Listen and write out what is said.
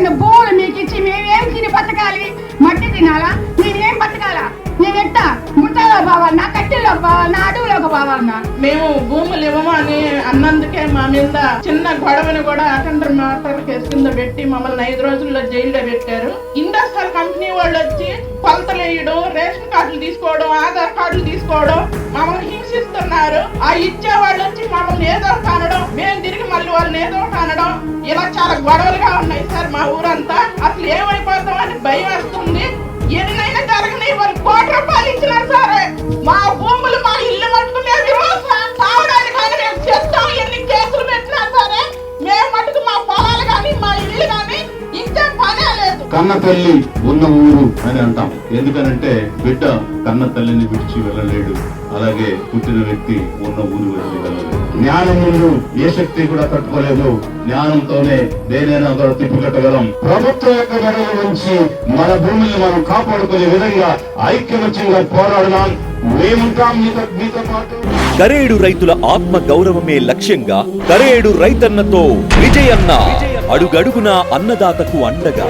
కింద భూములు మీకు ఇచ్చి మేమేం తిని బతకాలి? మట్టి తినాలా? నేనేం బతకాలా? నేను ఎట్టా గుట్టలో పోవాలన్నా, కట్టెల్లో పోవాలన్నా, అడవులోకి పోవాలన్నా? మేము భూములు ఇవ్వము అని అన్నందుకే మా మీద చిన్న గొడవని కూడా అటెండర్ మాస్టర్ కేసు కింద పెట్టి మమ్మల్ని 5 రోజుల్లో జైల్లో పెట్టారు. ఇండస్ట్రియల్ కంపెనీ వాళ్ళు వచ్చి కొలతలు వేయడం, రేషన్ కార్డులు తీసుకోవడం, ఆధార్ కార్డులు తీసుకోవడం, మమ్మల్ని హింసిస్తున్నారు. ఆ ఇచ్చే వాళ్ళు వచ్చి మమ్మల్ని ఏదో కానడం, మేము తిరిగి మళ్ళీ వాళ్ళని ఏదో కానడం, ఇలా చాలా గొడవలుగా ఉన్నాయి సార్ మా ఊరంతా. అసలు ఏమైపోతామని భయం వస్తుంది. ఎన్నైనా జరగని వాళ్ళు ₹1 ఇచ్చినారు సరే, మా భూములు మా ఇల్లు మటుకు మేము కావడానికి కానీ మేము చెప్తాం. ఎన్ని కేసులు పెట్టినా సరే మేము మటుకు మా పొలాలు కానీ మా ఇల్లు కానీ ఇచ్చే పనే లేదు. కన్న తల్లి ఉన్న ఊరు అని అంటాం. ఎందుకనంటే బిడ్డ కన్న తల్లిని విడిచి వెళ్ళలేడు, అలాగే పుట్టిన వ్యక్తి ఉన్న ఊరు వదిలి వెళ్ళలేడు. జ్ఞానం ముందు ఏ శక్తి కూడా తట్టుకోలేదు. జ్ఞానంతోనే దేనైనా కూడా తిప్పికట్టగలం. ప్రభుత్వం యొక్క గడువు నుంచి మన భూమిని మనం కాపాడుకునే విధంగా ఐక్యమత్యంగా పోరాడదాం. మేముంటాం మీతో పాటు. కరేడు రైతుల ఆత్మ గౌరవమే లక్ష్యంగా కరేడు రైతన్నతో విజయన్న, అడుగడుగునా అన్నదాతకు అండగా.